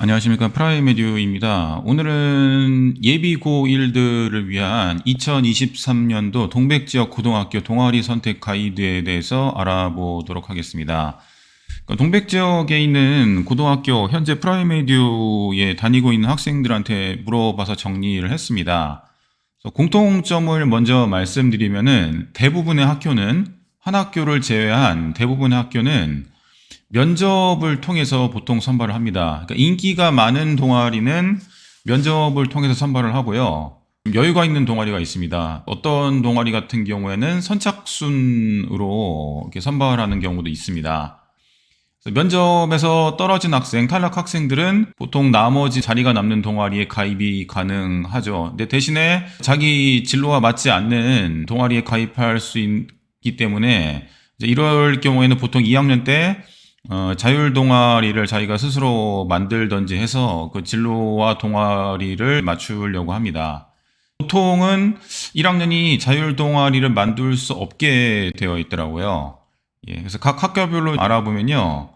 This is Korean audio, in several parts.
안녕하십니까. 프라이메듀입니다. 오늘은 예비 고1들을 위한 2023년도 동백지역 고등학교 동아리 선택 가이드에 대해서 알아보도록 하겠습니다. 동백지역에 있는 고등학교 현재 프라이메듀에 다니고 있는 학생들한테 물어봐서 정리를 했습니다. 공통점을 먼저 말씀드리면은 대부분의 학교는 한 학교를 제외한 대부분의 학교는 면접을 통해서 보통 선발을 합니다. 그러니까 인기가 많은 동아리는 면접을 통해서 선발을 하고요. 여유가 있는 동아리가 있습니다. 어떤 동아리 같은 경우에는 선착순으로 이렇게 선발하는 경우도 있습니다. 면접에서 떨어진 학생, 탈락 학생들은 보통 나머지 자리가 남는 동아리에 가입이 가능하죠. 근데 대신에 자기 진로와 맞지 않는 동아리에 가입할 수 있기 때문에 이럴 경우에는 보통 2학년 때 자율 동아리를 자기가 스스로 만들던지 해서 그 진로와 동아리를 맞추려고 합니다. 보통은 1학년이 자율 동아리를 만들 수 없게 되어 있더라고요. 그래서 각 학교별로 알아보면요.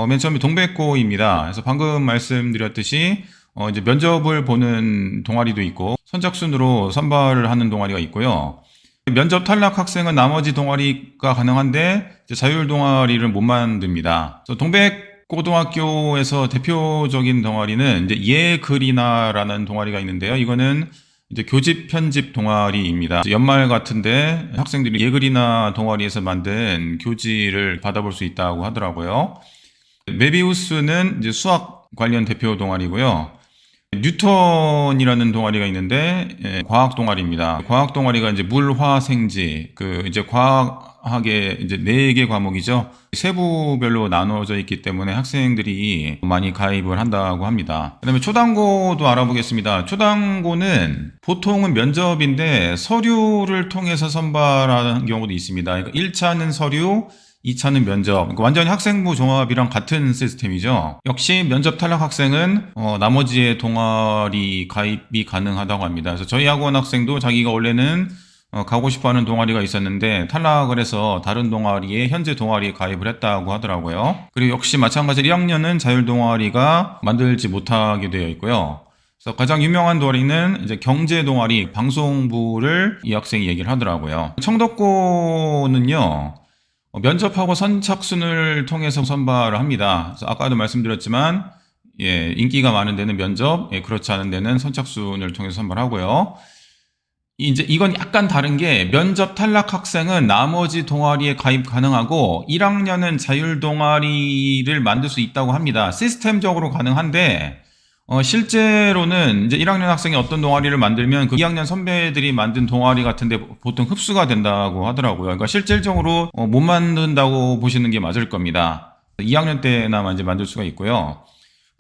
맨 처음에 동백고입니다. 그래서 방금 말씀드렸듯이 이제 면접을 보는 동아리도 있고 선착순으로 선발을 하는 동아리가 있고요. 면접 탈락 학생은 나머지 동아리가 가능한데 자율 동아리를 못 만듭니다. 동백고등학교에서 대표적인 동아리는 이제 예글이나라는 동아리가 있는데요. 이거는 이제 교집 편집 동아리입니다. 연말 같은데 학생들이 예글이나 동아리에서 만든 교지를 받아볼 수 있다고 하더라고요. 메비우스는 이제 수학 관련 대표 동아리고요. 뉴턴이라는 동아리가 있는데 과학 동아리입니다. 과학 동아리가 이제 물화생지 이제 과학의 이제 4개 과목이죠. 세부별로 나눠져 있기 때문에 학생들이 많이 가입을 한다고 합니다. 그다음에 초당고도 알아보겠습니다. 초당고는 보통은 면접인데 서류를 통해서 선발하는 경우도 있습니다. 그러니까 1차는 서류, 2차는 면접. 그러니까 완전히 학생부 종합이랑 같은 시스템이죠. 역시 면접 탈락 학생은 나머지의 동아리 가입이 가능하다고 합니다. 그래서 저희 학원 학생도 자기가 원래는 가고 싶어하는 동아리가 있었는데 탈락을 해서 다른 동아리에 현재 동아리에 가입을 했다고 하더라고요. 그리고 역시 마찬가지로 1학년은 자율 동아리가 만들지 못하게 되어 있고요. 그래서 가장 유명한 동아리는 이제 경제 동아리 방송부를 이 학생이 얘기를 하더라고요. 청덕고는요. 면접하고 선착순을 통해서 선발을 합니다. 그래서 아까도 말씀드렸지만 인기가 많은 데는 면접, 그렇지 않은 데는 선착순을 통해서 선발하고요. 이제 이건 약간 다른 게 면접 탈락 학생은 나머지 동아리에 가입 가능하고 1학년은 자율 동아리를 만들 수 있다고 합니다. 시스템적으로 가능한데 실제로는 이제 1학년 학생이 어떤 동아리를 만들면 그 2학년 선배들이 만든 동아리 같은데 보통 흡수가 된다고 하더라고요. 그러니까 실질적으로 못 만든다고 보시는 게 맞을 겁니다. 2학년 때나 이제 만들 수가 있고요.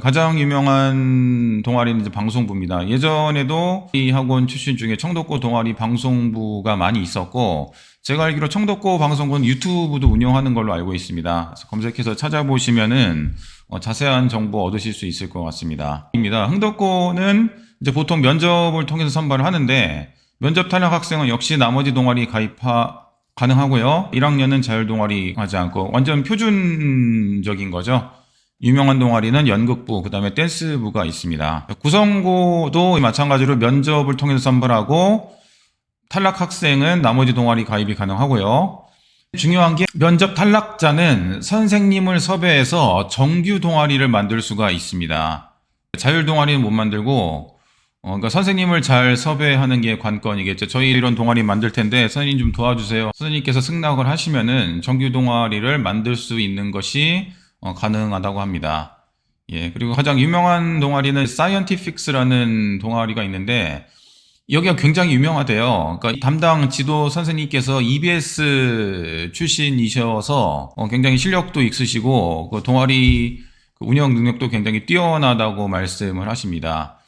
가장 유명한 동아리는 이제 방송부입니다. 예전에도 이 학원 출신 중에 청덕고 동아리 방송부가 많이 있었고, 제가 알기로 청덕고 방송부는 유튜브도 운영하는 걸로 알고 있습니다. 그래서 검색해서 찾아보시면은 자세한 정보 얻으실 수 있을 것 같습니다. 흥덕고는 이제 보통 면접을 통해서 선발을 하는데, 면접 탈락 학생은 역시 나머지 동아리 가입 가능하고요. 1학년은 자율 동아리 하지 않고 완전 표준적인 거죠. 유명한 동아리는 연극부, 그 다음에 댄스부가 있습니다. 구성고도 마찬가지로 면접을 통해서 선발하고 탈락 학생은 나머지 동아리 가입이 가능하고요. 중요한 게 면접 탈락자는 선생님을 섭외해서 정규 동아리를 만들 수가 있습니다. 자율 동아리는 못 만들고 그러니까 선생님을 잘 섭외하는 게 관건이겠죠. 저희 이런 동아리 만들 텐데 선생님 좀 도와주세요. 선생님께서 승낙을 하시면은 정규 동아리를 만들 수 있는 것이 가능하다고 합니다. 그리고 가장 유명한 동아리는 사이언티픽스라는 동아리가 있는데 여기가 굉장히 유명하대요. 그러니까 담당 지도 선생님께서 EBS 출신이셔서 굉장히 실력도 있으시고 그 동아리 운영 능력도 굉장히 뛰어나다고 말씀을 하십니다.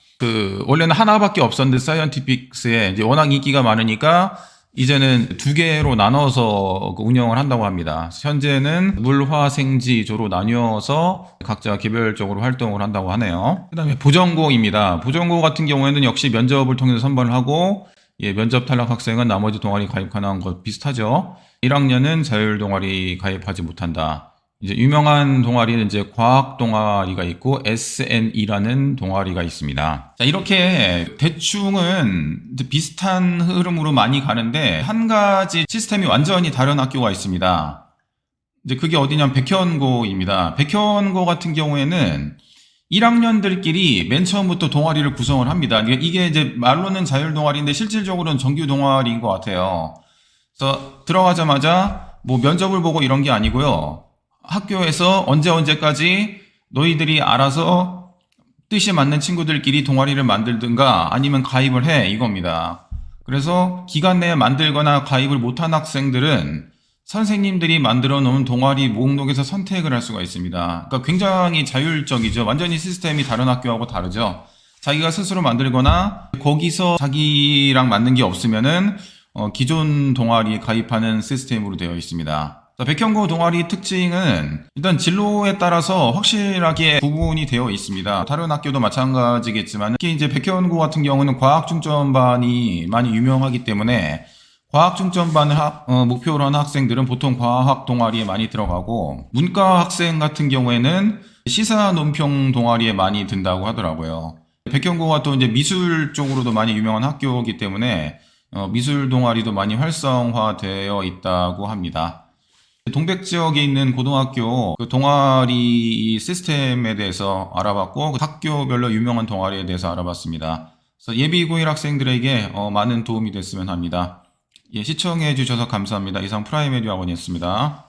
원래는 하나밖에 없었는데 사이언티픽스에 이제 워낙 인기가 많으니까 이제는 2개로 나눠서 운영을 한다고 합니다. 현재는 물화생지조로 나뉘어서 각자 개별적으로 활동을 한다고 하네요. 그 다음에 보전고입니다. 보전고 같은 경우에는 역시 면접을 통해서 선발을 하고 면접 탈락 학생은 나머지 동아리 가입 가능한 것 비슷하죠. 1학년은 자율 동아리 가입하지 못한다. 이제 유명한 동아리는 이제 과학 동아리가 있고 SNE라는 동아리가 있습니다. 자, 이렇게 대충은 이제 비슷한 흐름으로 많이 가는데 한 가지 시스템이 완전히 다른 학교가 있습니다. 이제 그게 어디냐면 백현고입니다. 백현고 같은 경우에는 1학년들끼리 맨 처음부터 동아리를 구성을 합니다. 이게 이제 말로는 자율 동아리인데 실질적으로는 정규 동아리인 것 같아요. 그래서 들어가자마자 뭐 면접을 보고 이런 게 아니고요. 학교에서 언제까지 너희들이 알아서 뜻이 맞는 친구들끼리 동아리를 만들든가 아니면 가입을 해 이겁니다. 그래서 기간 내에 만들거나 가입을 못한 학생들은 선생님들이 만들어 놓은 동아리 목록에서 선택을 할 수가 있습니다. 그러니까 굉장히 자율적이죠. 완전히 시스템이 다른 학교하고 다르죠. 자기가 스스로 만들거나 거기서 자기랑 맞는 게 없으면은 기존 동아리에 가입하는 시스템으로 되어 있습니다. 백현고 동아리 특징은 일단 진로에 따라서 확실하게 구분이 되어 있습니다. 다른 학교도 마찬가지겠지만 특히 이제 백현고 같은 경우는 과학 중점반이 많이 유명하기 때문에 과학 중점반을 목표로 하는 학생들은 보통 과학 동아리에 많이 들어가고 문과 학생 같은 경우에는 시사 논평 동아리에 많이 든다고 하더라고요. 백현고가 또 이제 미술 쪽으로도 많이 유명한 학교이기 때문에 미술 동아리도 많이 활성화되어 있다고 합니다. 동백 지역에 있는 고등학교 그 동아리 시스템에 대해서 알아봤고 그 학교별로 유명한 동아리에 대해서 알아봤습니다. 그래서 예비 고1 학생들에게 많은 도움이 됐으면 합니다. 예, 시청해 주셔서 감사합니다. 이상 프라이메디 학원이었습니다.